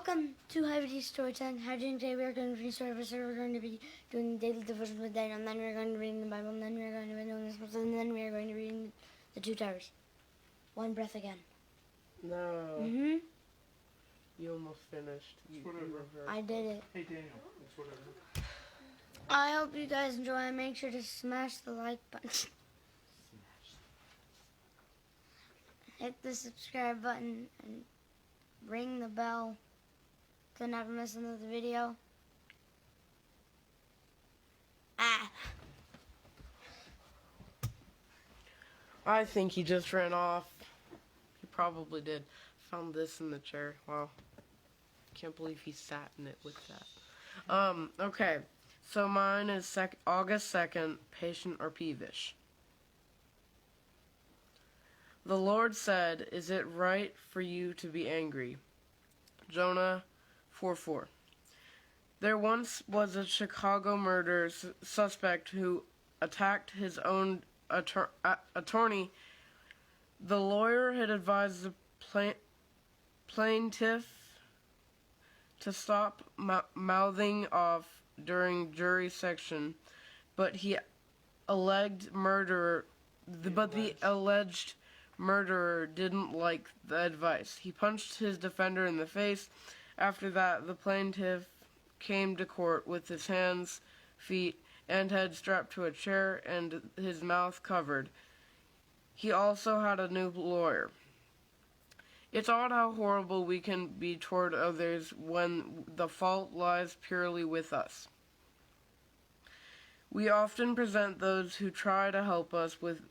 Welcome to Heavy Storytime. How doing today? We are going to read story. First, we're going to be doing daily devotion with Daniel, and then we're going to read the Bible, and then we're going to be doing this, and then we are going to read the Two Towers. One breath again. No. Mhm. You almost finished. I did it. Hey Daniel, it's whatever. I hope you guys enjoy, and make sure to smash the like button. Hit the subscribe button and ring the bell to never miss another video. I think he just ran off. He probably did. Found this in the chair. Wow. Can't believe he sat in it with that. Okay. So mine is August 2nd, patient or peevish. The Lord said, "Is it right for you to be angry?" Jonah 4:4. There once was a Chicago murder suspect who attacked his own attorney. The lawyer had advised the plaintiff to stop mouthing off during jury session, but the alleged murderer didn't like the advice. He punched his defender in the face. After that, the plaintiff came to court with his hands, feet, and head strapped to a chair and his mouth covered. He also had a new lawyer. It's odd how horrible we can be toward others when the fault lies purely with us. We often present those who try to help us with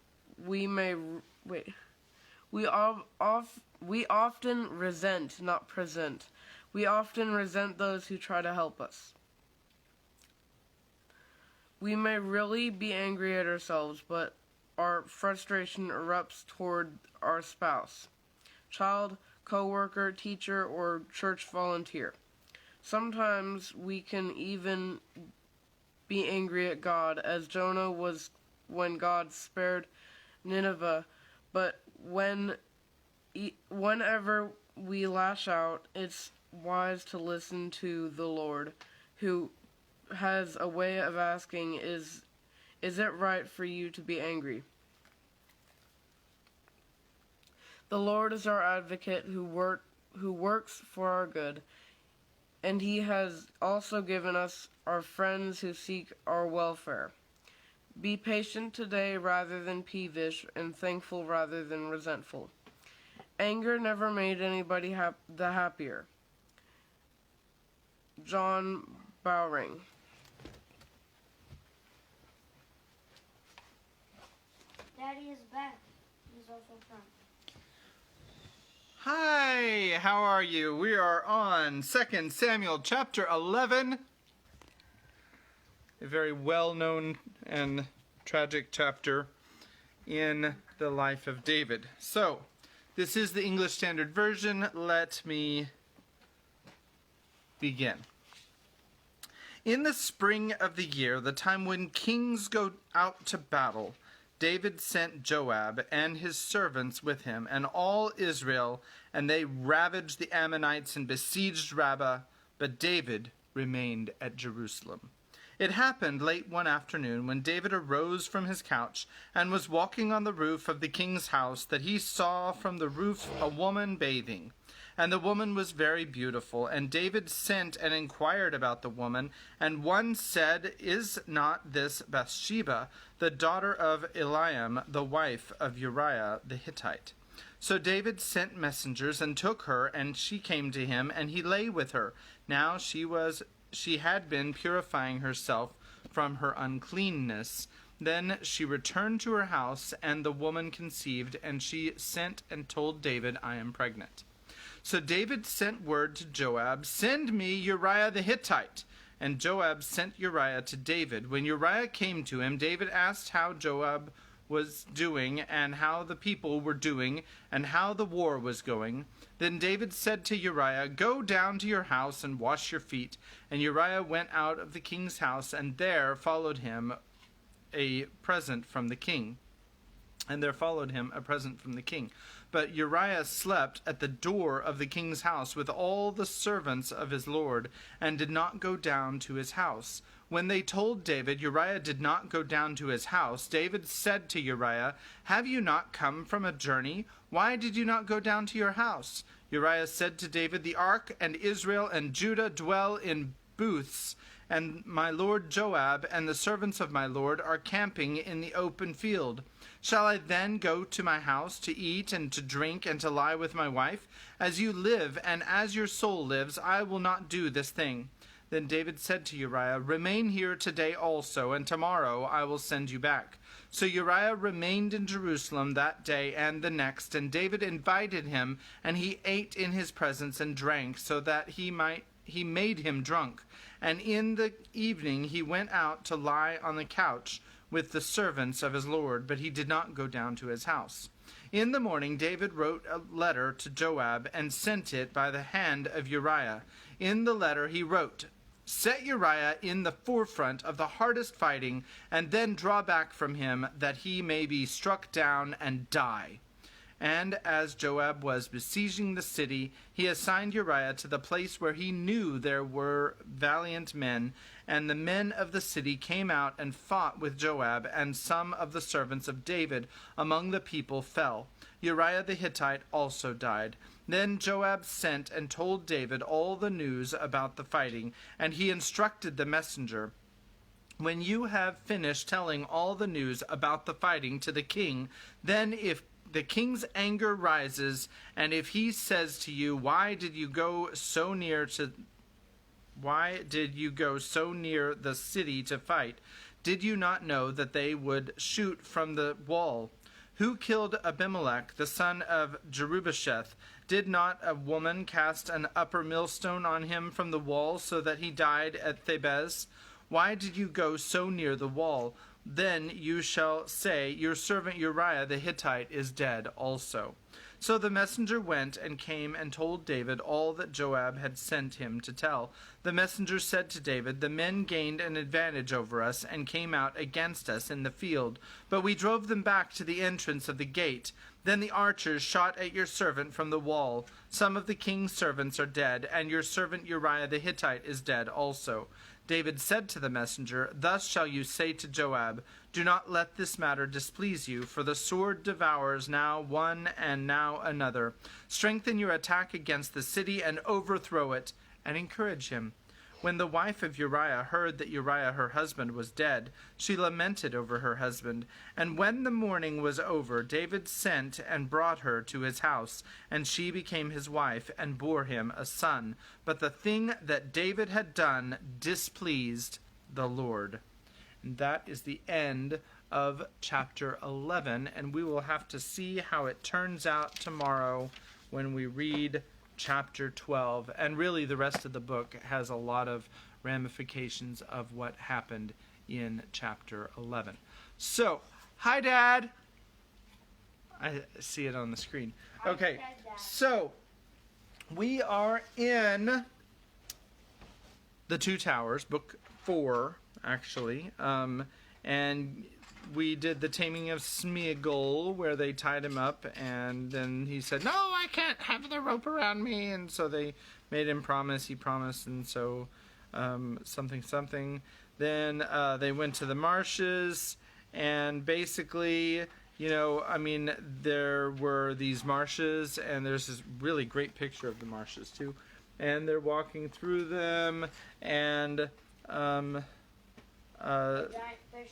We often resent, not present. We often resent those who try to help us. We may really be angry at ourselves, but our frustration erupts toward our spouse, child, co-worker, teacher, or church volunteer. Sometimes we can even be angry at God, as Jonah was when God spared Nineveh, but whenever we lash out, it's wise to listen to the Lord, who has a way of asking, is it right for you to be angry? The Lord is our advocate who works for our good, and he has also given us our friends who seek our welfare. Be patient today rather than peevish, and thankful rather than resentful. Anger never made anybody the happier. John Bowring. Daddy is back. He's also from. Hi, how are you? We are on 2 Samuel chapter 11. A very well-known and tragic chapter in the life of David. So, this is the English Standard Version. Let me begin. In the spring of the year, the time when kings go out to battle, David sent Joab and his servants with him and all Israel, and they ravaged the Ammonites and besieged Rabbah, but David remained at Jerusalem. It happened late one afternoon when David arose from his couch and was walking on the roof of the king's house that he saw from the roof a woman bathing. And the woman was very beautiful. And David sent and inquired about the woman. And one said, "Is not this Bathsheba, the daughter of Eliam, the wife of Uriah the Hittite?" So David sent messengers and took her, and she came to him, and he lay with her. Now she had been purifying herself from her uncleanness. Then she returned to her house, and the woman conceived, and she sent and told David, "I am pregnant." So David sent word to Joab, "Send me Uriah the Hittite." And Joab sent Uriah to David. When Uriah came to him, David asked how Joab was doing, and how the people were doing, and how the war was going. Then David said to Uriah, "Go down to your house and wash your feet." And Uriah went out of the king's house, and there followed him a present from the king. And there followed him a present from the king. But Uriah slept at the door of the king's house with all the servants of his lord, and did not go down to his house. When they told David, Uriah did not go down to his house. David said to Uriah, "Have you not come from a journey? Why did you not go down to your house?" Uriah said to David, "The ark and Israel and Judah dwell in booths, and my lord Joab and the servants of my lord are camping in the open field. Shall I then go to my house to eat and to drink and to lie with my wife? As you live and as your soul lives, I will not do this thing." Then David said to Uriah, "Remain here today also, and tomorrow I will send you back." So Uriah remained in Jerusalem that day and the next, and David invited him, and he ate in his presence and drank, so that he made him drunk. And in the evening he went out to lie on the couch with the servants of his lord, but he did not go down to his house. In the morning David wrote a letter to Joab and sent it by the hand of Uriah. In the letter he wrote, "Set Uriah in the forefront of the hardest fighting, and then draw back from him, that he may be struck down and die." And as Joab was besieging the city, he assigned Uriah to the place where he knew there were valiant men, and the men of the city came out and fought with Joab, and some of the servants of David among the people fell. Uriah the Hittite also died. Then Joab sent and told David all the news about the fighting, and he instructed the messenger, "When you have finished telling all the news about the fighting to the king, then if the king's anger rises, and if he says to you, 'Why did you go so near the city to fight? Did you not know that they would shoot from the wall? Who killed Abimelech, the son of Jerubbesheth? Did not a woman cast an upper millstone on him from the wall, so that he died at Thebez? Why did you go so near the wall? Then you shall say, Your servant Uriah the Hittite is dead also." So the messenger went and came and told David all that Joab had sent him to tell. The messenger said to David, "The men gained an advantage over us and came out against us in the field, but we drove them back to the entrance of the gate. Then the archers shot at your servant from the wall. Some of the king's servants are dead, and your servant Uriah the Hittite is dead also." David said to the messenger, "Thus shall you say to Joab, 'Do not let this matter displease you, for the sword devours now one and now another. Strengthen your attack against the city and overthrow it,' and encourage him." When the wife of Uriah heard that Uriah her husband was dead, she lamented over her husband. And when the mourning was over, David sent and brought her to his house, and she became his wife and bore him a son. But the thing that David had done displeased the Lord. And that is the end of chapter 11, and we will have to see how it turns out tomorrow when we read chapter 12, and really the rest of the book has a lot of ramifications of what happened in chapter 11. So, hi Dad! I see it on the screen. Okay, so we are in The Two Towers, book 4, actually, and we did the taming of Smeagol, where they tied him up, and then he said, "No, I can't have the rope around me," and so they made him promise, he promised, and so something. Then they went to the marshes, and basically, there were these marshes, and there's this really great picture of the marshes, too, and they're walking through them, and A giant fish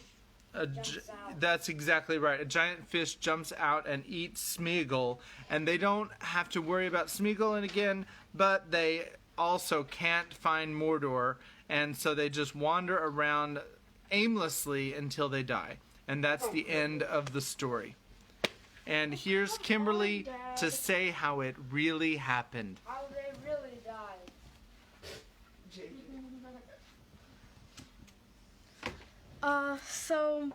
jumps out. That's exactly right. A giant fish jumps out and eats Smeagol, and they don't have to worry about Smeagol again, but they also can't find Mordor, and so they just wander around aimlessly until they die. And that's the end of the story. And here's Kimberly to say how it really happened. How they really died. So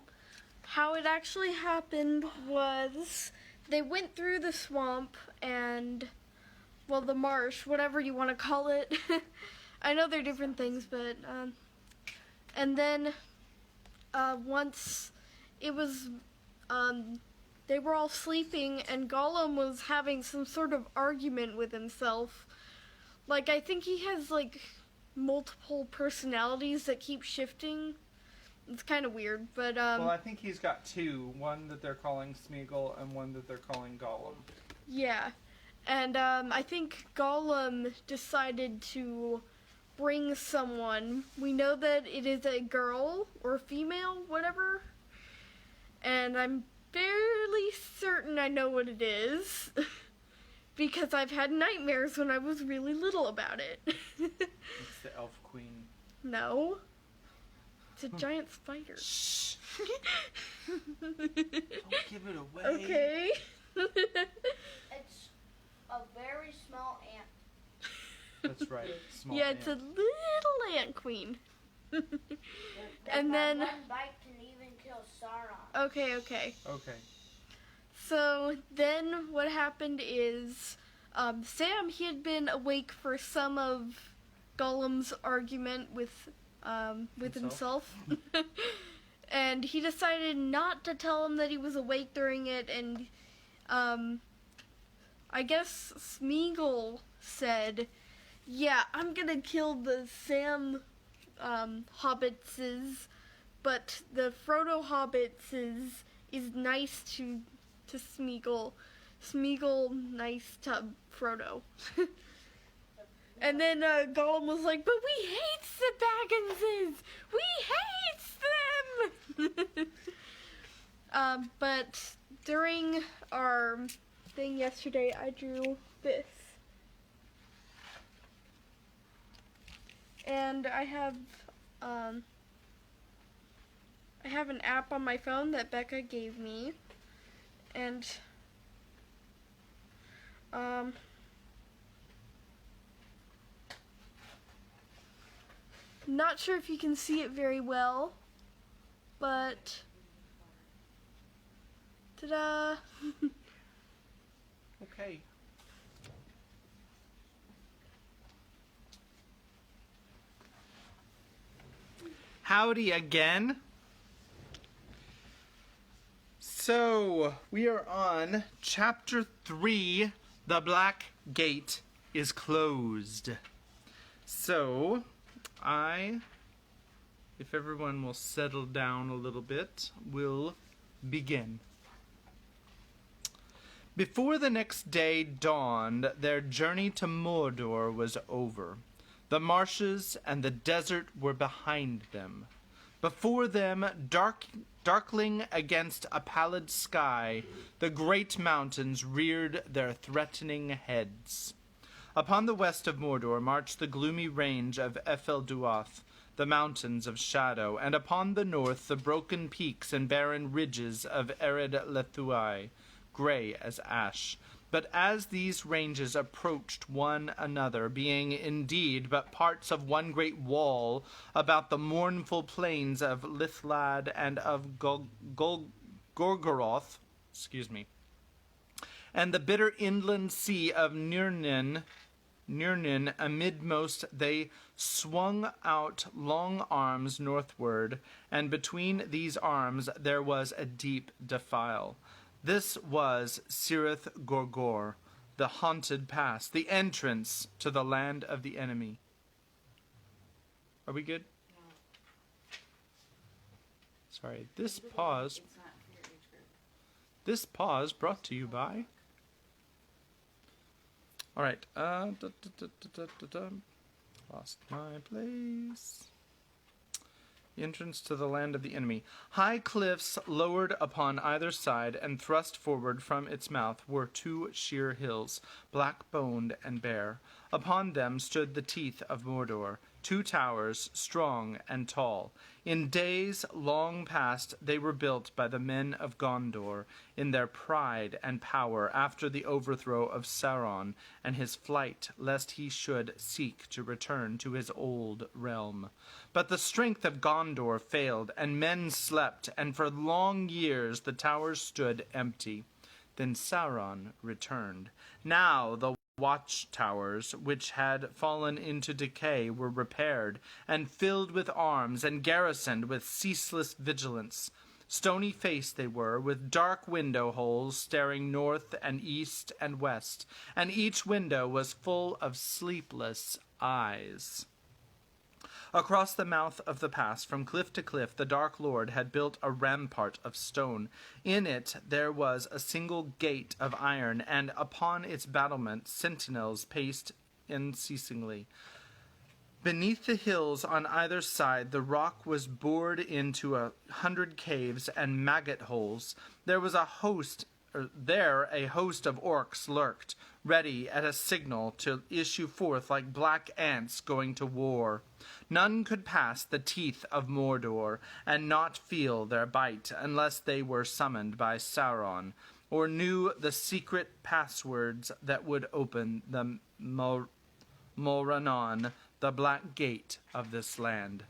how it actually happened was they went through the swamp and, well, the marsh, whatever you want to call it. I know they're different things, but, and then, once it was, they were all sleeping, and Gollum was having some sort of argument with himself. Like, I think he has, like, multiple personalities that keep shifting. It's kind of weird, but, Well, I think he's got two. One that they're calling Smeagol and one that they're calling Gollum. yeah. And, I think Gollum decided to bring someone. We know that it is a girl or female, whatever. And I'm fairly certain I know what it is. Because I've had nightmares when I was really little about it. It's the Elf Queen. No. It's a giant spider. Shh. Don't give it away. Okay. It's a very small ant. That's right. Small Yeah, it's a ant. little ant queen. And then... one bite can even kill Sauron. Okay. Okay. So then what happened is Sam, he had been awake for some of Gollum's argument with himself. And he decided not to tell him that he was awake during it, and I guess Smeagol said, yeah, I'm gonna kill the Sam hobbitses, but the Frodo hobbitses is nice to Smeagol. Smeagol nice to Frodo. And then Gollum was like, but we hates the Bagginses! We hates them! But during our thing yesterday, I drew this. And I have an app on my phone that Becca gave me. And not sure if you can see it very well, but ta-da! Okay. Howdy again. So, we are on Chapter 3, The Black Gate is Closed. So, if everyone will settle down a little bit, will begin. Before the next day dawned, their journey to Mordor was over. The marshes and the desert were behind them. Before them, darkling against a pallid sky, the great mountains reared their threatening heads. Upon the west of Mordor marched the gloomy range of Efelduath, the mountains of shadow, and upon the north the broken peaks and barren ridges of Ered Lethuai, gray as ash. But as these ranges approached one another, being indeed but parts of one great wall about the mournful plains of Lithlad and of Gorgoroth, and the bitter inland sea of Nirnin amidmost, they swung out long arms northward, and between these arms there was a deep defile. This was Cirith Gorgor, the haunted pass, the entrance to the land of the enemy. Are we good? No. Sorry, this pause brought to you by... Alright, lost my place. The entrance to the land of the enemy. High cliffs lowered upon either side and thrust forward from its mouth were two sheer hills, black-boned and bare. Upon them stood the teeth of Mordor, two towers, strong and tall. In days long past they were built by the men of Gondor in their pride and power after the overthrow of Sauron and his flight, lest he should seek to return to his old realm. But the strength of Gondor failed, and men slept, and for long years the towers stood empty. Then Sauron returned. Now the watchtowers, which had fallen into decay, were repaired, and filled with arms, and garrisoned with ceaseless vigilance. Stony-faced they were, with dark window holes staring north and east and west, and each window was full of sleepless eyes. Across the mouth of the pass, from cliff to cliff, the Dark Lord had built a rampart of stone. In it there was a single gate of iron, and upon its battlement sentinels paced unceasingly. Beneath the hills on either side, the rock was bored into 100 caves and maggot holes. There a host of orcs lurked, ready at a signal to issue forth like black ants going to war. None could pass the teeth of Mordor and not feel their bite unless they were summoned by Sauron, or knew the secret passwords that would open the Morannon, the black gate of this land.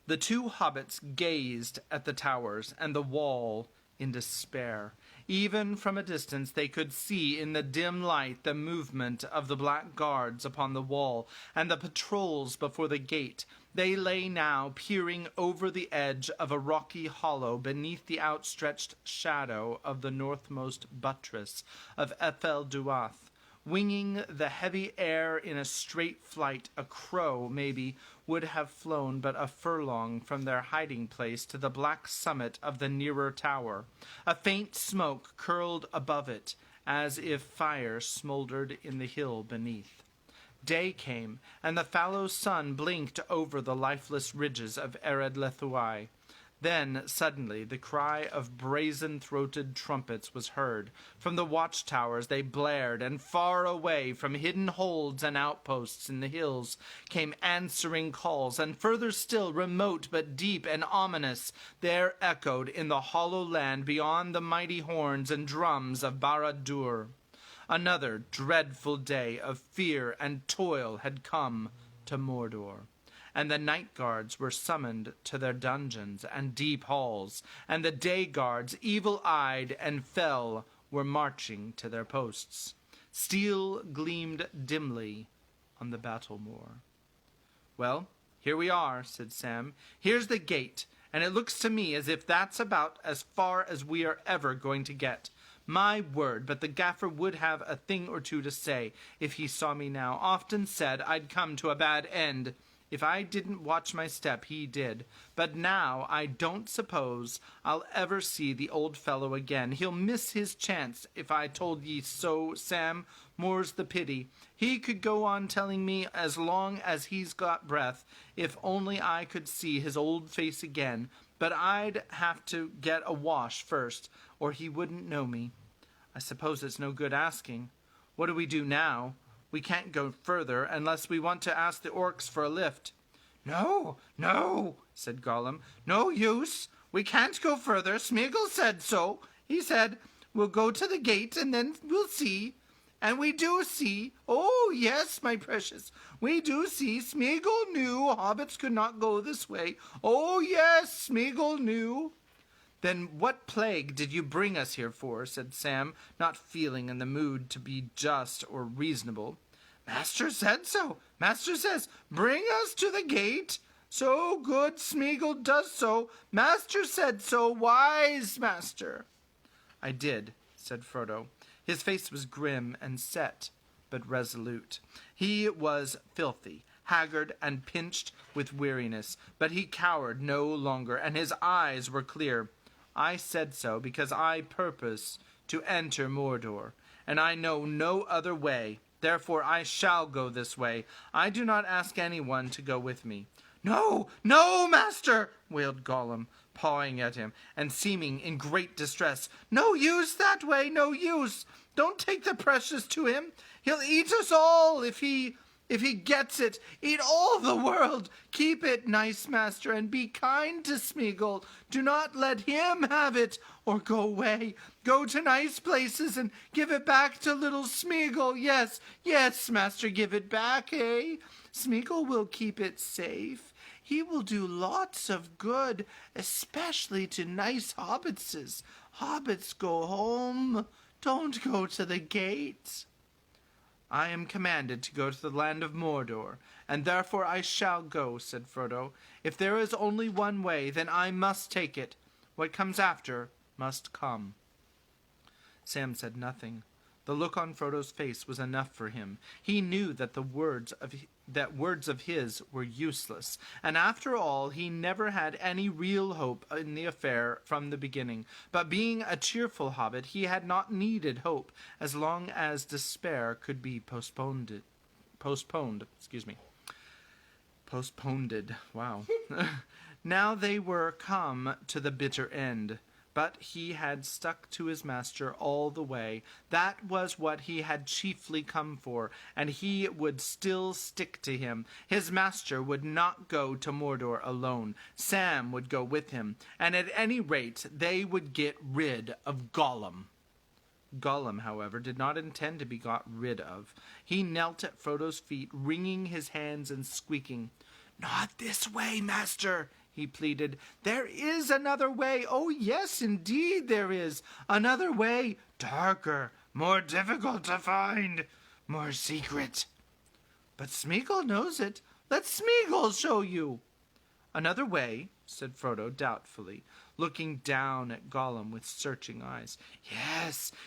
The two hobbits gazed at the towers and the wall in despair. Even from a distance they could see in the dim light the movement of the black guards upon the wall and the patrols before the gate. They lay now peering over the edge of a rocky hollow beneath the outstretched shadow of the northmost buttress of Ethel Duath. Winging the heavy air in a straight flight, a crow, maybe, would have flown but a furlong from their hiding place to the black summit of the nearer tower. A faint smoke curled above it, as if fire smoldered in the hill beneath. Day came, and the fallow sun blinked over the lifeless ridges of Ered Lethuai. Then, suddenly, the cry of brazen-throated trumpets was heard. From the watchtowers they blared, and far away, from hidden holds and outposts in the hills, came answering calls, and further still, remote but deep and ominous, there echoed in the hollow land beyond the mighty horns and drums of Barad-dûr. Another dreadful day of fear and toil had come to Mordor. And the night guards were summoned to their dungeons and deep halls, and the day guards, evil-eyed and fell, were marching to their posts. Steel gleamed dimly on the battle-moor. "Well, here we are," said Sam. "Here's the gate, and it looks to me as if that's about as far as we are ever going to get. My word, but the gaffer would have a thing or two to say if he saw me now. Often said I'd come to a bad end. If I didn't watch my step, he did. But now I don't suppose I'll ever see the old fellow again. He'll miss his chance if I told ye so, Sam. More's the pity. He could go on telling me as long as he's got breath, if only I could see his old face again. But I'd have to get a wash first, or he wouldn't know me. I suppose it's no good asking. What do we do now? We can't go further unless we want to ask the orcs for a lift." No, said Gollum. "No use. We can't go further. Smeagol said so. He said, we'll go to the gate and then we'll see. And we do see. Oh, yes, my precious. We do see. Smeagol knew hobbits could not go this way. Oh, yes, Smeagol knew." "Then what plague did you bring us here for?" said Sam, not feeling in the mood to be just or reasonable. "Master said so. Master says, bring us to the gate. So good Smeagol does so. Master said so. Wise master." "I did," said Frodo. His face was grim and set, but resolute. He was filthy, haggard, and pinched with weariness, but he cowered no longer, and his eyes were clear. "I said so because I purpose to enter Mordor, and I know no other way. Therefore I shall go this way. I do not ask anyone to go with me." No, master," wailed Gollum, pawing at him, and seeming in great distress. "No use that way, no use. Don't take the precious to him. He'll eat us all if he gets it. Eat all the world. Keep it, nice master, and be kind to Smeagol. Do not let him have it, or go away. Go to nice places and give it back to little Smeagol. Yes, master, give it back, eh? Smeagol will keep it safe. He will do lots of good, especially to nice hobbitses. Hobbits go home. Don't go to the gate." "I am commanded to go to the land of Mordor, and therefore I shall go," said Frodo. "If there is only one way, then I must take it. What comes after must come." Sam said nothing. The look on Frodo's face was enough for him. He knew that words of his were useless, and after all he never had any real hope in the affair from the beginning. But being a cheerful hobbit, he had not needed hope as long as despair could be postponed. Wow. Now they were come to the bitter end. But he had stuck to his master all the way. That was what he had chiefly come for, and he would still stick to him. His master would not go to Mordor alone. Sam would go with him, and at any rate they would get rid of Gollum. Gollum, however, did not intend to be got rid of. He knelt at Frodo's feet, wringing his hands and squeaking. "Not this way, master," he pleaded. "There is another way. Oh, yes, indeed there is. Another way, darker, more difficult to find, more secret. But Smeagol knows it. Let Smeagol show you." "Another way?" said Frodo doubtfully, looking down at Gollum with searching eyes.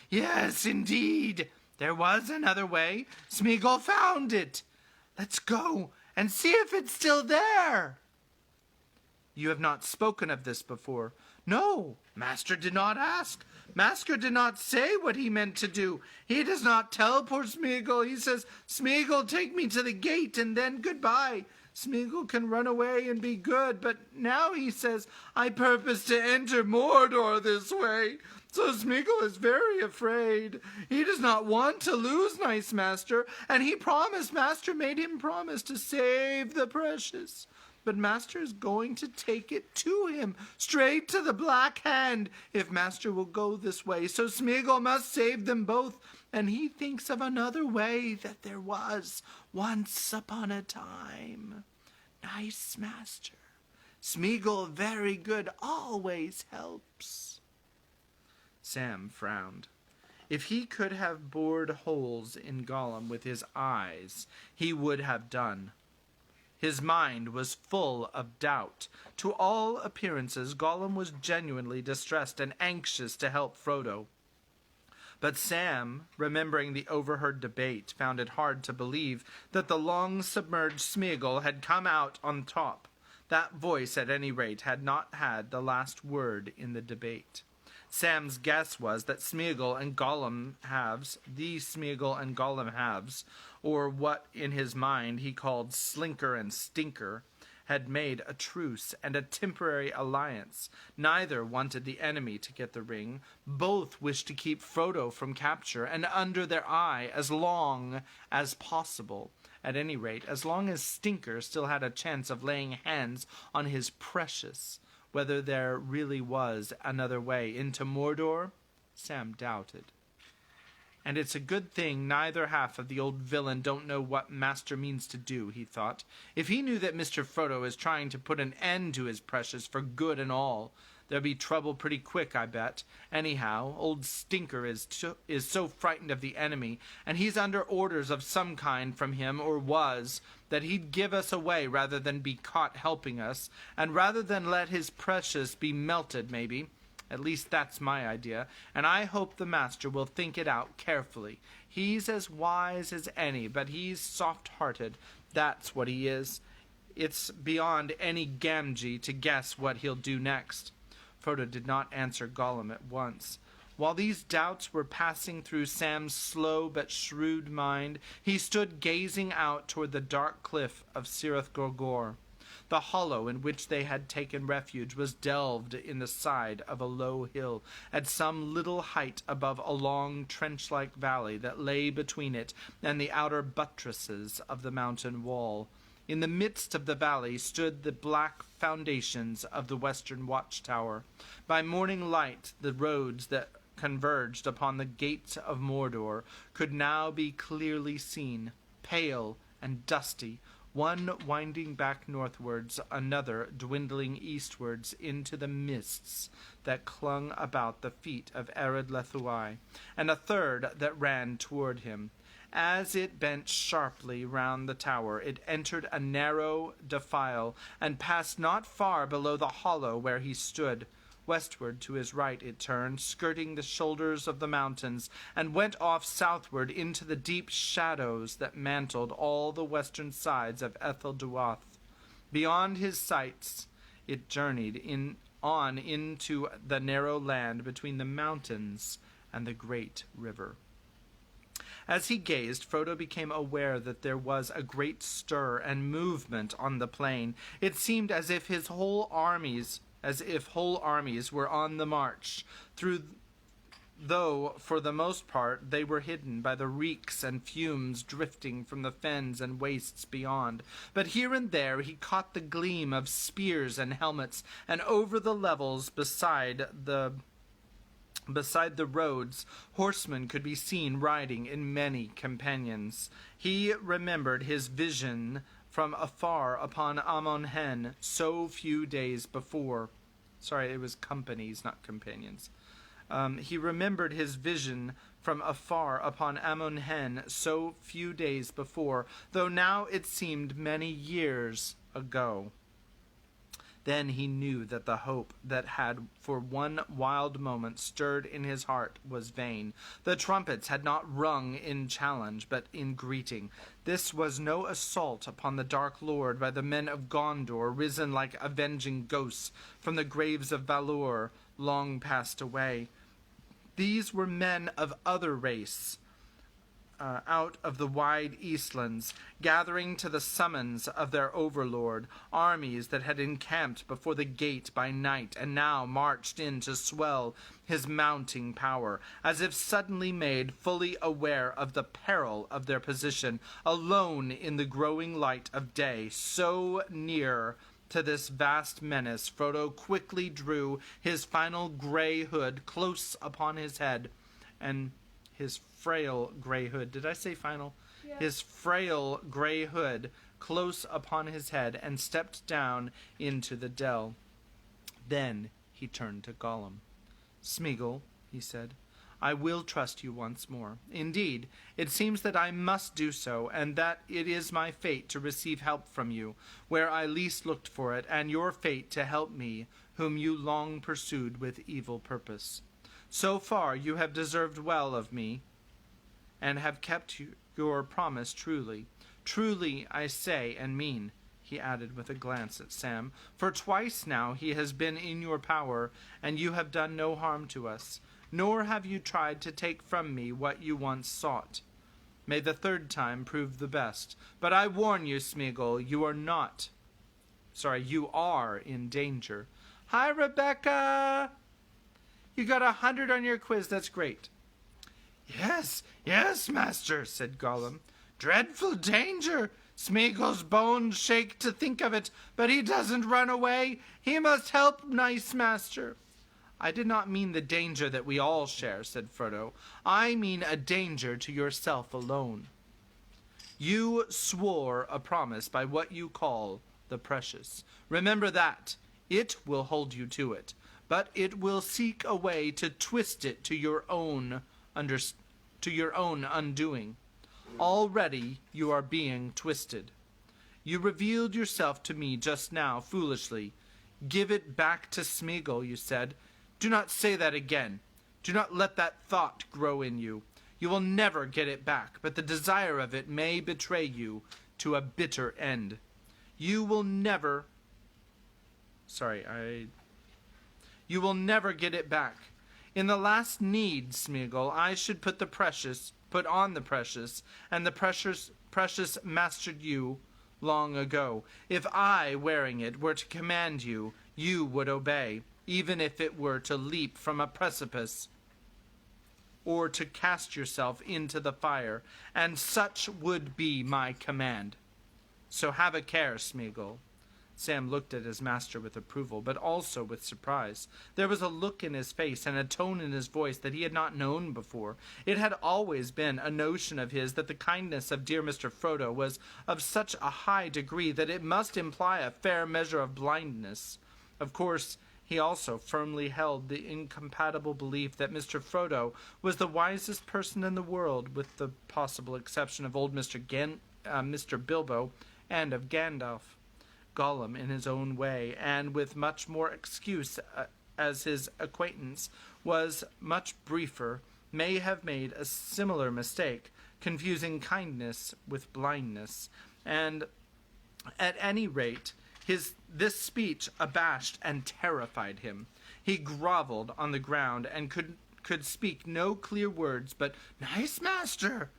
Yes, indeed. There was another way. Smeagol found it. Let's go and see if it's still there." "You have not spoken of this before." "No, Master did not ask. Master did not say what he meant to do. He does not tell poor Smeagol. He says, 'Smeagol, take me to the gate, and then goodbye. Smeagol can run away and be good.' But now he says, 'I purpose to enter Mordor this way.' So Smeagol is very afraid. He does not want to lose nice Master, and Master made him promise to save the precious. But Master is going to take it to him, straight to the Black Hand, if Master will go this way. So Smeagol must save them both, and he thinks of another way that there was once upon a time. Nice Master. Smeagol very good, always helps." Sam frowned. If he could have bored holes in Gollum with his eyes, he would have done. His mind was full of doubt. To all appearances, Gollum was genuinely distressed and anxious to help Frodo. But Sam, remembering the overheard debate, found it hard to believe that the long-submerged Smeagol had come out on top. That voice, at any rate, had not had the last word in the debate. Sam's guess was that Smeagol and Gollum halves, or what in his mind he called Slinker and Stinker, had made a truce and a temporary alliance. Neither wanted the enemy to get the ring. Both wished to keep Frodo from capture and under their eye as long as possible. At any rate, as long as Stinker still had a chance of laying hands on his precious. Whether there really was another way into Mordor, Sam doubted. "And it's a good thing neither half of the old villain don't know what Master means to do," he thought. "If he knew that Mr. Frodo is trying to put an end to his precious for good and all, there'll be trouble pretty quick, I bet. Anyhow, old Stinker is so frightened of the enemy, and he's under orders of some kind from him, or was, that he'd give us away rather than be caught helping us, and rather than let his precious be melted, maybe. At least that's my idea, and I hope the Master will think it out carefully. He's as wise as any, but he's soft-hearted. That's what he is. It's beyond any Gamgee to guess what he'll do next." Frodo did not answer Gollum at once. While these doubts were passing through Sam's slow but shrewd mind, he stood gazing out toward the dark cliff of Cirith Gorgor. The hollow in which they had taken refuge was delved in the side of a low hill, at some little height above a long trench-like valley that lay between it and the outer buttresses of the mountain wall. In the midst of the valley stood the black foundations of the western watchtower. By morning light, the roads that converged upon the gates of Mordor could now be clearly seen, pale and dusty, one winding back northwards, another dwindling eastwards into the mists that clung about the feet of Ered Lethuai, and a third that ran toward him. As it bent sharply round the tower, it entered a narrow defile, and passed not far below the hollow where he stood. Westward to his right it turned, skirting the shoulders of the mountains, and went off southward into the deep shadows that mantled all the western sides of Ethel-Duath. Beyond his sights it journeyed on into the narrow land between the mountains and the great river. As he gazed, Frodo became aware that there was a great stir and movement on the plain. It seemed as if whole armies were on the march, though for the most part they were hidden by the reeks and fumes drifting from the fens and wastes beyond. But here and there he caught the gleam of spears and helmets, and over the levels beside the roads, horsemen could be seen riding in many companions. He remembered his vision from afar upon Amon Hen so few days before. Sorry, it was companies, not companions. He remembered his vision from afar upon Amon Hen so few days before, though now it seemed many years ago. Then he knew that the hope that had for one wild moment stirred in his heart was vain. The trumpets had not rung in challenge, but in greeting. This was no assault upon the Dark Lord by the men of Gondor, risen like avenging ghosts from the graves of Valor long passed away. These were men of other race, out of the wide Eastlands, gathering to the summons of their overlord, armies that had encamped before the gate by night and now marched in to swell his mounting power, as if suddenly made fully aware of the peril of their position, alone in the growing light of day, so near to this vast menace. Frodo quickly drew his final grey hood close upon his head, and his frail grey hood. Did I say final? Yeah. His frail grey hood close upon his head, and stepped down into the dell. Then he turned to Gollum. "Smeagol," he said, "I will trust you once more. Indeed, it seems that I must do so, and that it is my fate to receive help from you, where I least looked for it, and your fate to help me, whom you long pursued with evil purpose. So far you have deserved well of me, and have kept your promise truly. Truly, I say and mean," he added with a glance at Sam, "for twice now he has been in your power, and you have done no harm to us, nor have you tried to take from me what you once sought. May the third time prove the best. But I warn you, Smeagol, you are in danger." "Hi, Rebecca! You got 100 on your quiz, that's great." Yes, master," said Gollum. "Dreadful danger. Smeagol's bones shake to think of it, but he doesn't run away. He must help, nice master." "I did not mean the danger that we all share," said Frodo. "I mean a danger to yourself alone. You swore a promise by what you call the precious. Remember that. It will hold you to it, but it will seek a way to twist it to your own undoing. Already you are being twisted. You revealed yourself to me just now foolishly. Give it back to Smeagol, you said. Do not say that again. Do not let that thought grow in you. You will never get it back, but the desire of it may betray you to a bitter end. You will never get it back. In the last need, Smeagol, I should put on the precious, and the precious mastered you long ago. If I, wearing it, were to command you, you would obey, even if it were to leap from a precipice or to cast yourself into the fire, and such would be my command. So have a care, Smeagol." Sam looked at his master with approval, but also with surprise. There was a look in his face and a tone in his voice that he had not known before. It had always been a notion of his that the kindness of dear Mr. Frodo was of such a high degree that it must imply a fair measure of blindness. Of course, he also firmly held the incompatible belief that Mr. Frodo was the wisest person in the world, with the possible exception of old Mr. Bilbo and of Gandalf. Gollum, in his own way, and with much more excuse as his acquaintance was much briefer, may have made a similar mistake, confusing kindness with blindness, and at any rate this speech abashed and terrified him. He grovelled on the ground and could speak no clear words but "Nice master."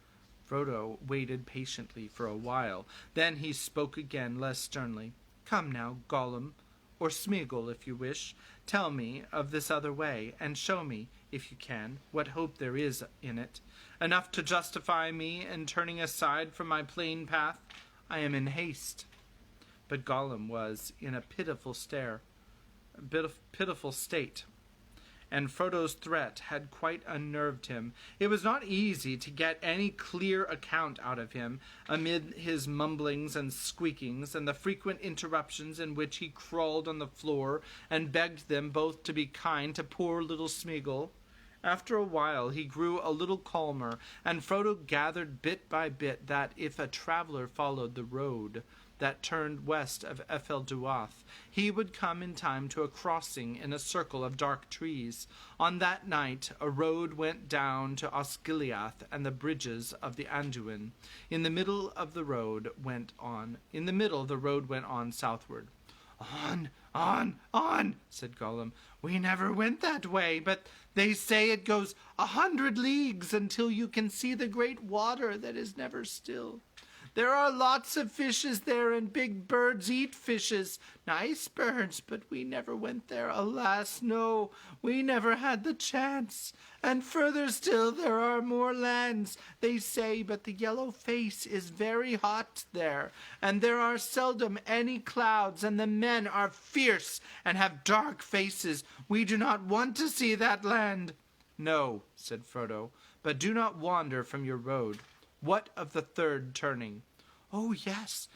Frodo waited patiently for a while. Then he spoke again, less sternly. "Come now, Gollum, or Smeagol, if you wish, tell me of this other way, and show me, if you can, what hope there is in it. Enough to justify me in turning aside from my plain path. I am in haste." But Gollum was in a pitiful state, and Frodo's threat had quite unnerved him. It was not easy to get any clear account out of him, amid his mumblings and squeakings, and the frequent interruptions in which he crawled on the floor and begged them both to be kind to poor little Smeagol. After a while he grew a little calmer, and Frodo gathered bit by bit that if a traveller followed the road that turned west of Efelduath, he would come in time to a crossing in a circle of dark trees. On that night a road went down to Osgiliath and the bridges of the Anduin. In the middle the road went on southward. On, said Gollum. "We never went that way, but they say it goes 100 leagues until you can see the great water that is never still. There are lots of fishes there, and big birds eat fishes. Nice birds, but we never went there. Alas, no, we never had the chance. And further still there are more lands, they say, but the yellow face is very hot there, and there are seldom any clouds, and the men are fierce and have dark faces. We do not want to see that land." "No," said Frodo, "but do not wander from your road. What of the third turning?" "Oh, yes,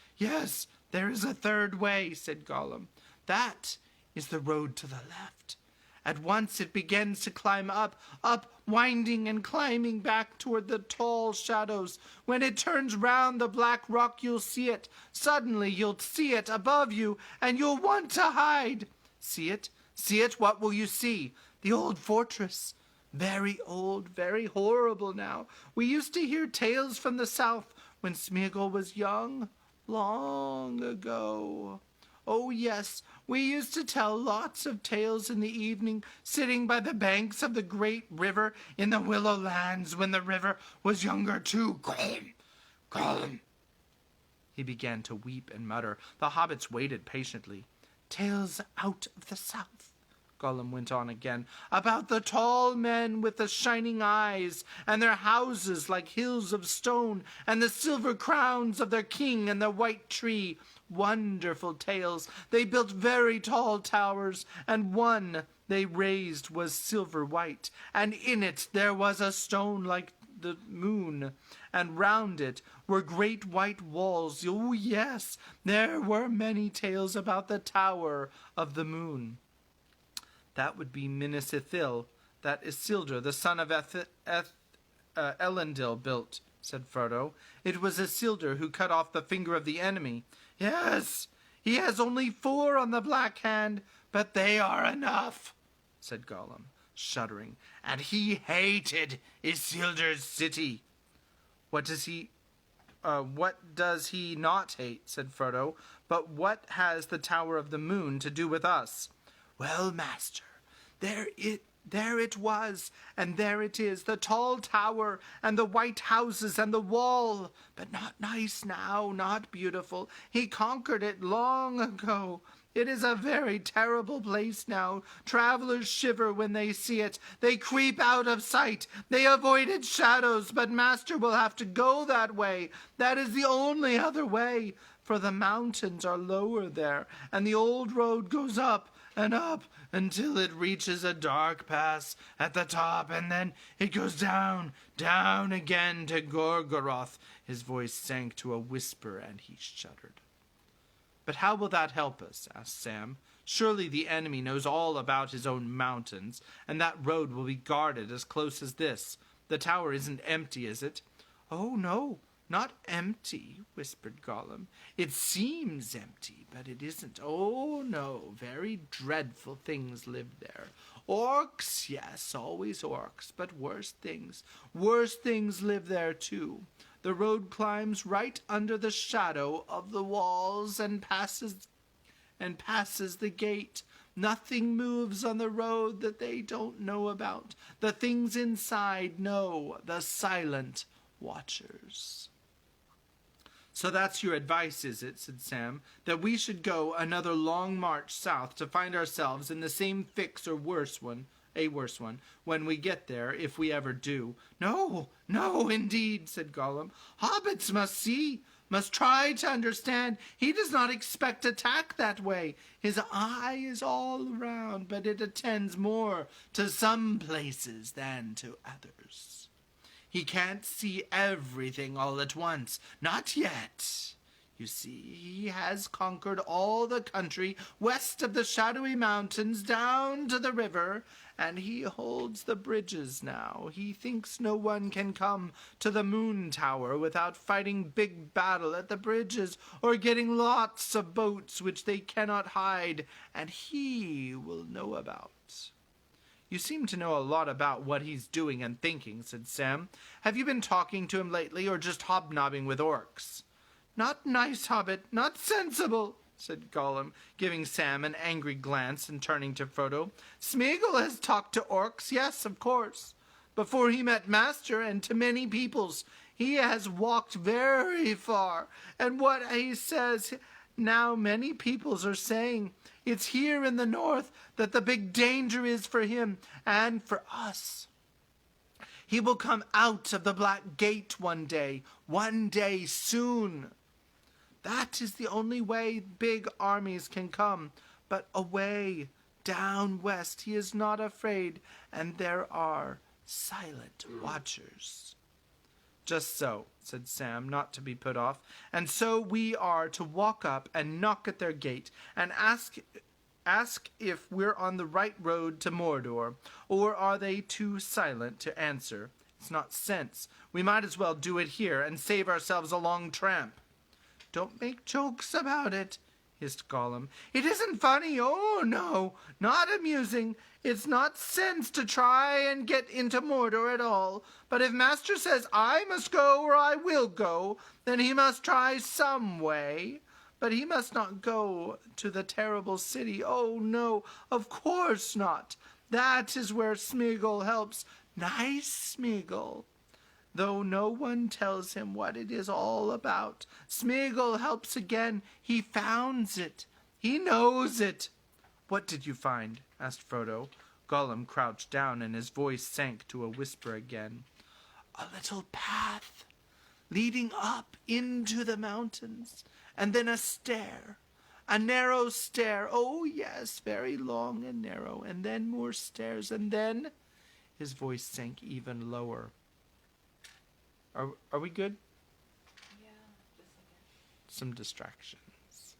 there is a third way," said Gollum. "That is the road to the left. At once it begins to climb up, winding and climbing back toward the tall shadows. When it turns round the black rock, you'll see it. Suddenly you'll see it above you, and you'll want to hide. See it? What will you see? The old fortress. Very old, very horrible now. We used to hear tales from the south when Smeagol was young, long ago. Oh, yes, we used to tell lots of tales in the evening, sitting by the banks of the great river in the Willow Lands when the river was younger too. Gollum. He began to weep and mutter. The hobbits waited patiently. "Tales out of the south," Gollum went on again, "about the tall men with the shining eyes, and their houses like hills of stone, and the silver crowns of their king and the white tree. Wonderful tales. They built very tall towers, and one they raised was silver white, and in it there was a stone like the moon, and round it were great white walls. Oh, yes, there were many tales about the Tower of the Moon." "That would be Minas Ithil, that Isildur, the son of Elendil, built," said Frodo. "It was Isildur who cut off the finger of the enemy." "Yes, he has only 4 on the black hand, but they are enough," said Gollum, shuddering. "And he hated Isildur's city." What does he not hate?" said Frodo. "But what has the Tower of the Moon to do with us?" "Well, master, there it was, and there it is, the tall tower, and the white houses, and the wall, but not nice now, not beautiful. He conquered it long ago. It is a very terrible place now. Travelers shiver when they see it. They creep out of sight. They avoid its shadows, but master will have to go that way. That is the only other way, for the mountains are lower there, and the old road goes up and up until it reaches a dark pass at the top, and then it goes down again to Gorgoroth." His voice sank to a whisper, and he shuddered. "But how will that help us?" asked Sam. "Surely the enemy knows all about his own mountains, and that road will be guarded as close as this. The tower isn't empty, is it?" "Oh, no, Not empty, whispered Gollum. It seems empty, but it isn't. Oh, no, very dreadful things live there. Orcs, yes, always orcs, but worse things live there too. The road climbs right under the shadow of the walls and passes the gate. Nothing moves on the road that they don't know about. The things inside know, the silent watchers. So that's your advice, is it, said Sam, that we should go another long march south to find ourselves in the same fix or a worse one, when we get there, if we ever do. No, indeed, said Gollum. Hobbits must try to understand. He does not expect attack that way. His eye is all around, but it attends more to some places than to others. He can't see everything all at once. Not yet. You see, he has conquered all the country west of the shadowy mountains down to the river, and he holds the bridges now. He thinks no one can come to the moon tower without fighting big battle at the bridges or getting lots of boats which they cannot hide, and he will know about. You seem to know a lot about what he's doing and thinking, said Sam. Have you been talking to him lately, or just hobnobbing with orcs? Not nice, Hobbit, not sensible, said Gollum, giving Sam an angry glance and turning to Frodo. Smeagol has talked to orcs, yes, of course. Before he met Master, and to many peoples. He has walked very far, and what he says now many peoples are saying. It's here in the north that the big danger is for him and for us. He will come out of the Black Gate one day soon. That is the only way big armies can come. But away, down west, he is not afraid, and there are silent watchers. Just so, said Sam, not to be put off. And so we are to walk up and knock at their gate and ask if we're on the right road to Mordor, or are they too silent to answer? It's not sense. We might as well do it here and save ourselves a long tramp. Don't make jokes about it, hissed Gollum. It isn't funny. Oh, no, not amusing. It's not sense to try and get into Mordor at all. But if Master says I must go or I will go, then he must try some way. But he must not go to the terrible city. Oh, no, of course not. That is where Smeagol helps. Nice Smeagol. Though no one tells him what it is all about. Smeagol helps again. He founds it. He knows it. What did you find? Asked Frodo. Gollum crouched down, and his voice sank to a whisper again. A little path leading up into the mountains, and then a stair, a narrow stair. Oh, yes, very long and narrow, and then more stairs, and then... His voice sank even lower. Are we good? Yeah, just a second. Some distractions.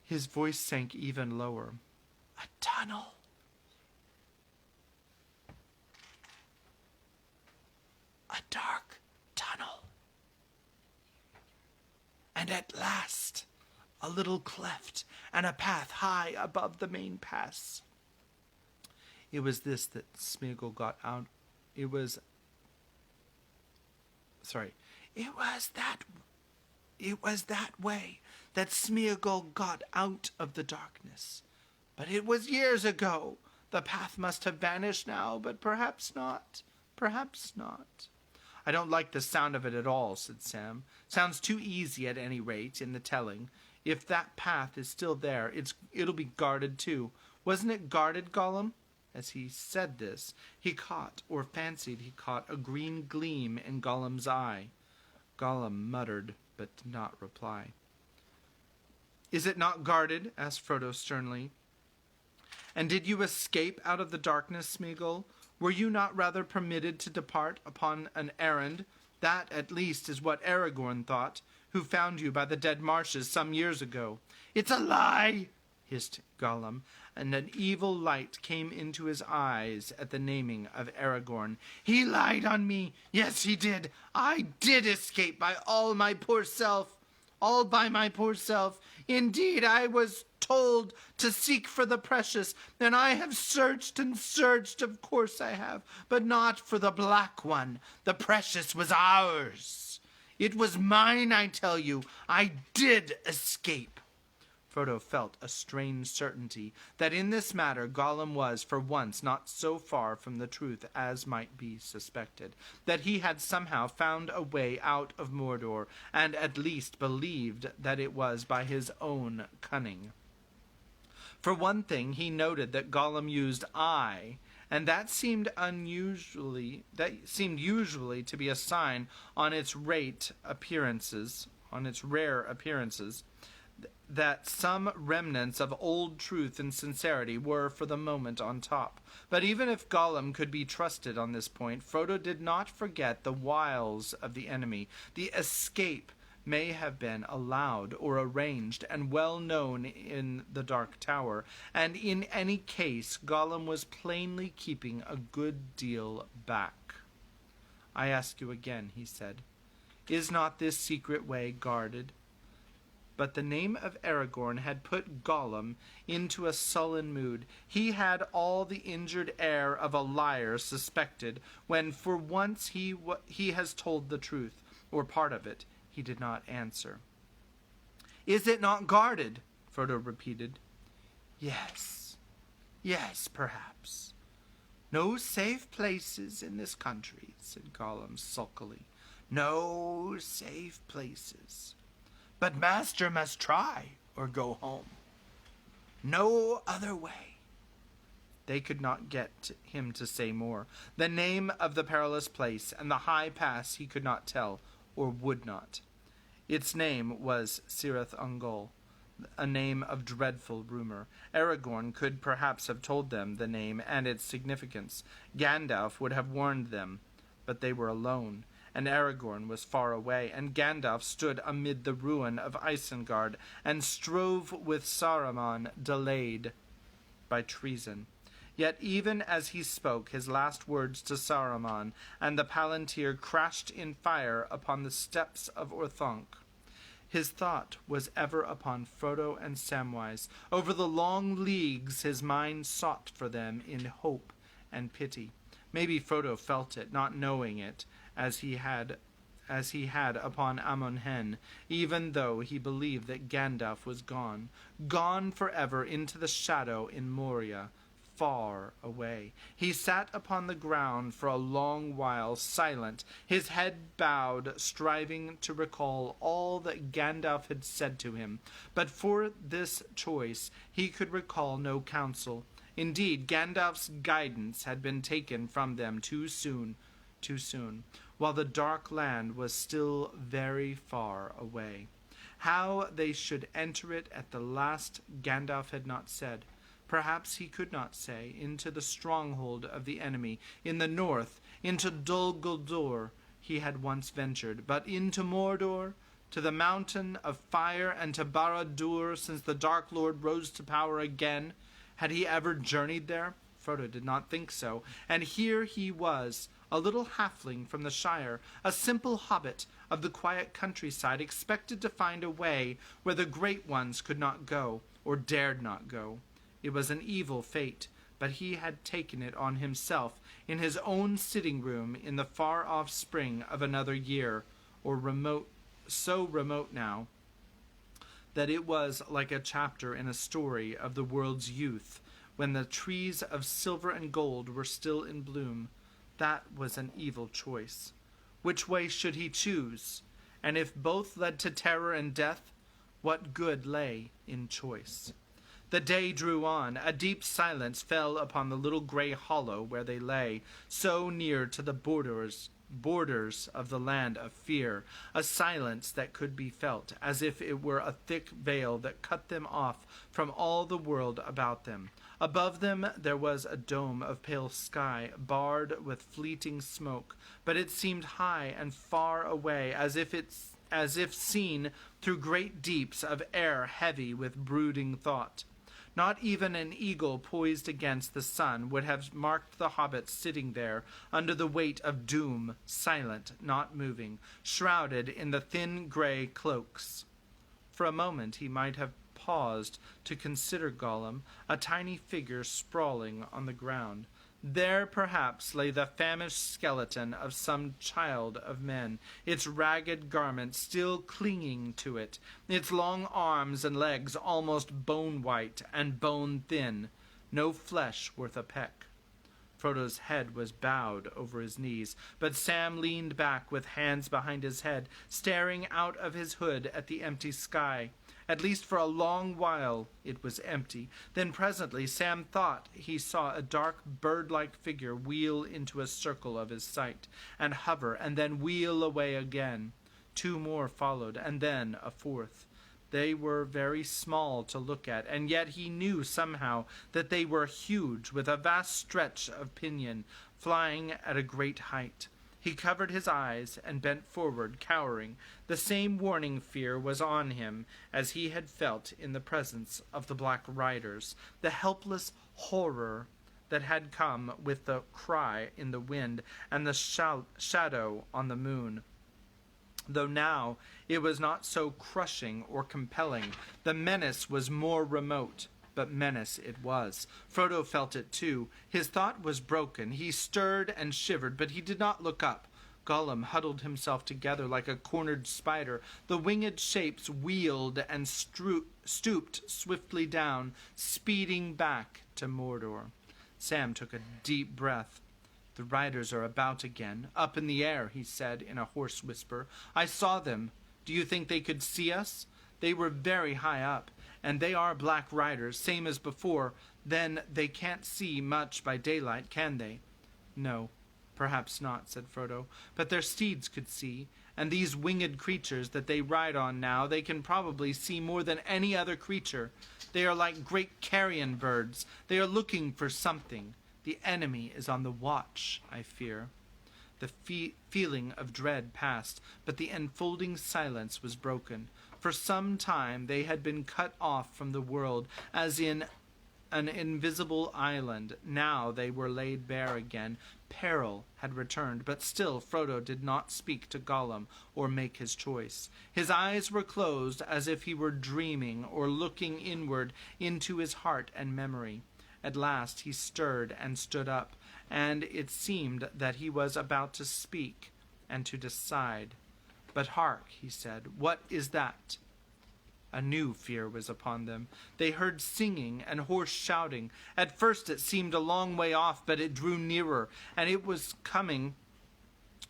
His voice sank even lower. A tunnel. A dark tunnel. And at last, a little cleft and a path high above the main pass. It was this that Smeagol got out. It was that way that Smeagol got out of the darkness. But it was years ago. The path must have vanished now, but perhaps not. Perhaps not. I don't like the sound of it at all, said Sam. Sounds too easy at any rate in the telling. If that path is still there, it'll be guarded too. Wasn't it guarded, Gollum? As he said this, he caught, or fancied he caught, a green gleam in Gollum's eye. Gollum muttered, but did not reply. Is it not guarded? Asked Frodo sternly. And did you escape out of the darkness, Smeagol? Were you not rather permitted to depart upon an errand? That, at least, is what Aragorn thought, who found you by the dead marshes some years ago. It's a lie, hissed Gollum. and an evil light came into his eyes at the naming of Aragorn. "He lied on me. Yes, he did. I did escape by all my poor self. All by my poor self. Indeed, I was told to seek for the precious, and I have searched and searched, of course I have, but not for the black one. The precious was ours. It was mine, I tell you. I did escape." Frodo felt a strange certainty that in this matter Gollum was, for once, not so far from the truth as might be suspected, that he had somehow found a way out of Mordor, and at least believed that it was by his own cunning. For one thing, he noted that Gollum used "I," and that seemed usually to be a sign on its rare appearances, that some remnants of old truth and sincerity were for the moment on top. But even if Gollum could be trusted on this point, Frodo did not forget the wiles of the enemy. The escape may have been allowed or arranged and well known in the Dark Tower, and in any case Gollum was plainly keeping a good deal back. "I ask you again," he said, "is not this secret way guarded?" But the name of Aragorn had put Gollum into a sullen mood. He had all the injured air of a liar suspected when for once he has told the truth, or part of it. He did not answer. "Is it not guarded?" Frodo repeated. Yes, perhaps. No safe places in this country," said Gollum sulkily. "No safe places. But Master must try, or go home. No other way." They could not get him to say more. The name of the perilous place and the high pass he could not tell, or would not. Its name was Cirith Ungol, a name of dreadful rumor. Aragorn could perhaps have told them the name and its significance. Gandalf would have warned them, but they were alone, and Aragorn was far away, and Gandalf stood amid the ruin of Isengard, and strove with Saruman, delayed by treason. Yet even as he spoke his last words to Saruman, and the Palantir crashed in fire upon the steps of Orthanc, his thought was ever upon Frodo and Samwise. Over the long leagues his mind sought for them in hope and pity. Maybe Frodo felt it, not knowing it, as he had upon Amon Hen, even though he believed that Gandalf was gone forever into the shadow in Moria, far away. He sat upon the ground for a long while, silent, his head bowed, striving to recall all that Gandalf had said to him. But for this choice he could recall no counsel. Indeed, Gandalf's guidance had been taken from them too soon, while the dark land was still very far away. How they should enter it at the last Gandalf had not said. Perhaps he could not say. Into the stronghold of the enemy in the north, into Dol Guldur he had once ventured, but into Mordor, to the mountain of fire, and to Barad-dûr since the Dark Lord rose to power again. Had he ever journeyed there? Frodo did not think so, and here he was, a little halfling from the Shire, a simple hobbit of the quiet countryside, expected to find a way where the great ones could not go, or dared not go. It was an evil fate, but he had taken it on himself in his own sitting room in the far-off spring of another year, so remote now that it was like a chapter in a story of the world's youth, when the trees of silver and gold were still in bloom. That was an evil choice. Which way should he choose? And if both led to terror and death, what good lay in choice? The day drew on. A deep silence fell upon the little grey hollow where they lay, so near to the borders of the land of fear, a silence that could be felt, as if it were a thick veil that cut them off from all the world about them. Above them there was a dome of pale sky, barred with fleeting smoke, but it seemed high and far away, as if seen through great deeps of air heavy with brooding thought. Not even an eagle poised against the sun would have marked the hobbits sitting there under the weight of doom, silent, not moving, shrouded in the thin gray cloaks. For a moment he might have paused to consider Gollum, a tiny figure sprawling on the ground. There perhaps lay the famished skeleton of some child of men, its ragged garments still clinging to it, its long arms and legs almost bone-white and bone-thin, no flesh worth a peck. Frodo's head was bowed over his knees, but Sam leaned back with hands behind his head, staring out of his hood at the empty sky. At least for a long while it was empty. Then presently Sam thought he saw a dark bird-like figure wheel into a circle of his sight, and hover, and then wheel away again. 2 more followed, and then a 4th. They were very small to look at, and yet he knew somehow that they were huge, with a vast stretch of pinion, flying at a great height. He covered his eyes and bent forward, cowering. The same warning fear was on him as he had felt in the presence of the Black Riders, the helpless horror that had come with the cry in the wind and the shadow on the moon. Though now it was not so crushing or compelling, the menace was more remote. But menace it was. Frodo felt it too. His thought was broken. He stirred and shivered, but he did not look up. Gollum huddled himself together like a cornered spider. The winged shapes wheeled and stooped swiftly down, speeding back to Mordor. Sam took a deep breath. "The riders are about again, up in the air," he said in a hoarse whisper. "I saw them. Do you think they could see us? They were very high up. And they are Black Riders, same as before. Then they can't see much by daylight, can they?" "No, perhaps not," said Frodo. "But their steeds could see, and these winged creatures that they ride on now, they can probably see more than any other creature. They are like great carrion birds. They are looking for something. The enemy is on the watch, I fear." The feeling of dread passed, but the enfolding silence was broken. For some time they had been cut off from the world, as in an invisible island. Now they were laid bare again. Peril had returned, but still Frodo did not speak to Gollum or make his choice. His eyes were closed as if he were dreaming or looking inward into his heart and memory. At last he stirred and stood up, and it seemed that he was about to speak and to decide. "But hark," he said, "what is that?" A new fear was upon them. They heard singing and hoarse shouting. At first it seemed a long way off, but it drew nearer, and it was coming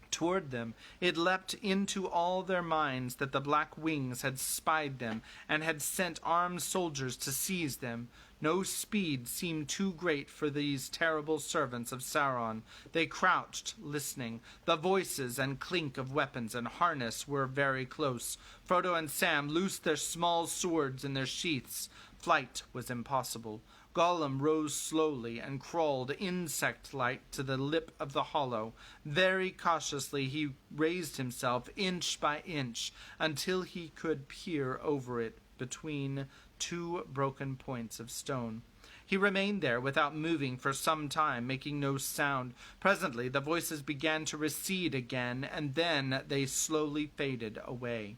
toward them. It leapt into all their minds that the Black Wings had spied them and had sent armed soldiers to seize them. No speed seemed too great for these terrible servants of Sauron. They crouched, listening. The voices and clink of weapons and harness were very close. Frodo and Sam loosed their small swords in their sheaths. Flight was impossible. Gollum rose slowly and crawled insect-like to the lip of the hollow. Very cautiously he raised himself inch by inch until he could peer over it between 2 broken points of stone. He remained there without moving for some time, making no sound. Presently the voices began to recede again, and then they slowly faded away.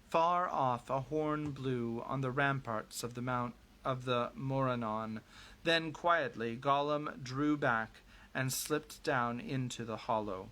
Far off a horn blew on the ramparts of the Mount of the Morannon. Then quietly Gollum drew back and slipped down into the hollow.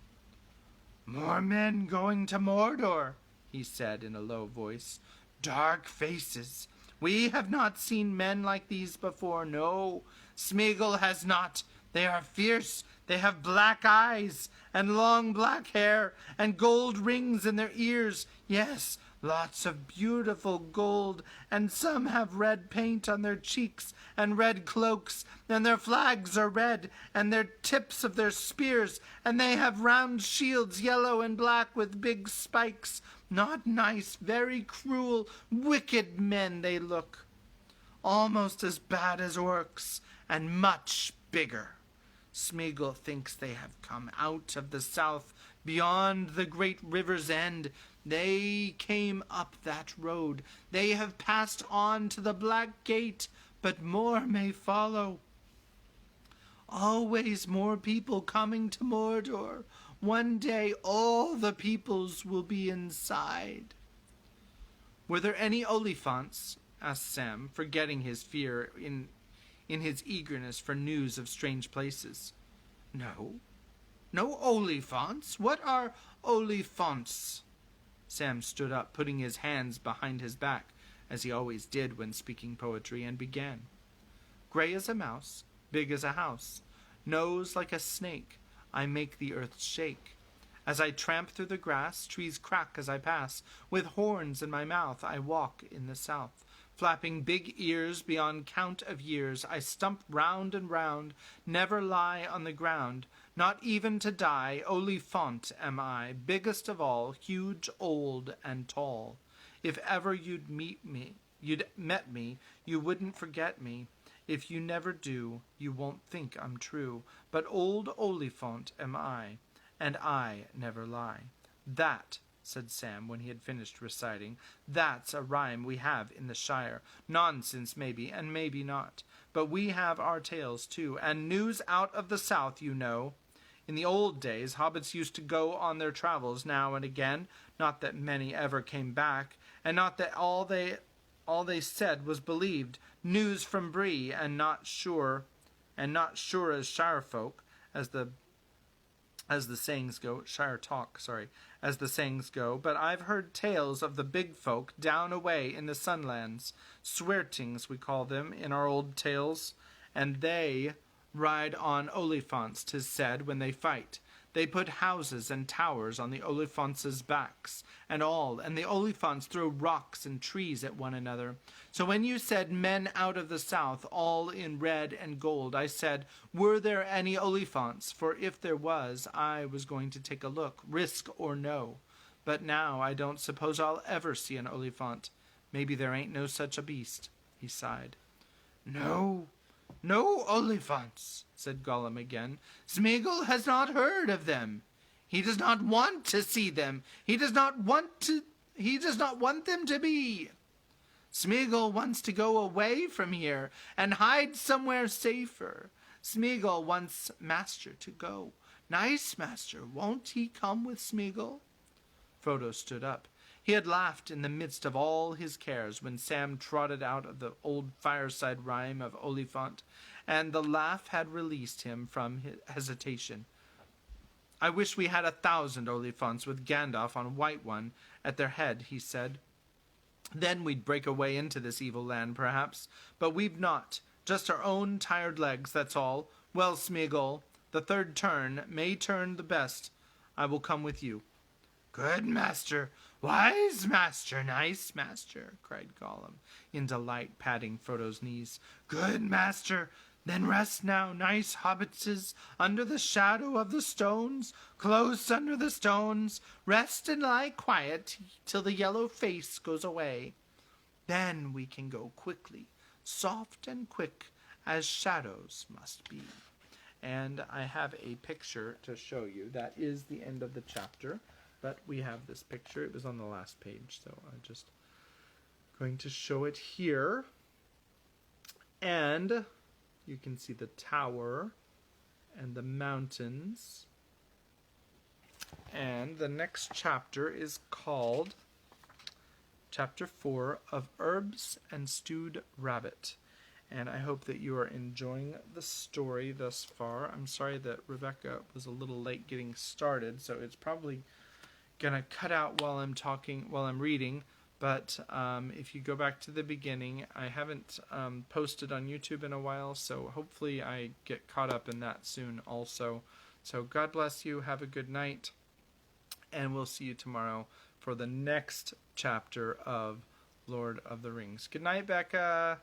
"More men going to Mordor," he said in a low voice. "Dark faces. We have not seen men like these before. No, Smeagol has not. They are fierce. They have black eyes and long black hair and gold rings in their ears. Yes, lots of beautiful gold, and some have red paint on their cheeks and red cloaks, and their flags are red, and their tips of their spears, and they have round shields, yellow and black with big spikes. Not nice, very cruel, wicked men they look. Almost as bad as orcs, and much bigger. Smeagol thinks they have come out of the south, beyond the great river's end. They came up that road. They have passed on to the Black Gate, but more may follow. Always more people coming to Mordor. One day all the peoples will be inside. Were there any Oliphants? Asked Sam, forgetting his fear in his eagerness for news of strange places. No. No Oliphants? What are Oliphants? Sam stood up, putting his hands behind his back, as he always did when speaking poetry, and began. Gray as a mouse, big as a house, nose like a snake, I make the earth shake. As I tramp through the grass, trees crack as I pass. With horns in my mouth, I walk in the south. Flapping big ears beyond count of years, I stump round and round, never lie on the ground, not even to die. Olifant am I, biggest of all, huge, old, and tall. If ever you'd met me, you wouldn't forget me. If you never do, you won't think I'm true. But old Olifant am I, and I never lie. That, said Sam when he had finished reciting, that's a rhyme we have in the Shire. Nonsense, maybe, and maybe not. But we have our tales, too, and news out of the south, you know. In the old days, hobbits used to go on their travels now and again, not that many ever came back, and not that all they said was believed. News from Bree, and not sure as Shire folk, as the sayings go, Shire talk, as the sayings go, but I've heard tales of the big folk down away in the Sunlands, Sweartings we call them in our old tales, and they ride on Olifants, 'tis said, when they fight. They put houses and towers on the Olifants' backs, and the Olifants throw rocks and trees at one another. So when you said men out of the south, all in red and gold, I said, were there any Olifants? For if there was, I was going to take a look, risk or no. But now I don't suppose I'll ever see an Olifant. Maybe there ain't no such a beast, he sighed. No Olifants, said Gollum again. Smeagol has not heard of them. He does not want to see them. He does not want them to be. Smeagol wants to go away from here and hide somewhere safer. Smeagol wants Master to go. Nice Master, won't he come with Smeagol? Frodo stood up. He had laughed in the midst of all his cares when Sam trotted out of the old fireside rhyme of Olifant, and the laugh had released him from his hesitation. I wish we had 1,000 Olifants with Gandalf on White One at their head, he said. Then we'd break a way into this evil land, perhaps. But we've not. Just our own tired legs, that's all. Well, Smeagol, the third turn may turn the best. I will come with you. Good Master, wise Master, nice Master, cried Gollum, in delight, patting Frodo's knees. Good Master, then rest now, nice hobbitses, under the shadow of the stones, close under the stones. Rest and lie quiet till the yellow face goes away. Then we can go quickly, soft and quick, as shadows must be. And I have a picture to show you. That is the end of the chapter. But we have this picture. It was on the last page, so I'm just going to show it here. And you can see the tower and the mountains. And the next chapter is called Chapter 4 of Herbs and Stewed Rabbit. And I hope that you are enjoying the story thus far. I'm sorry that Rebecca was a little late getting started, so it's probably gonna cut out while I'm reading, but if you go back to the beginning, I haven't posted on YouTube in a while, so hopefully I get caught up in that soon also. So God bless you, have a good night, and we'll see you tomorrow for the next chapter of Lord of the Rings. Good night, Becca.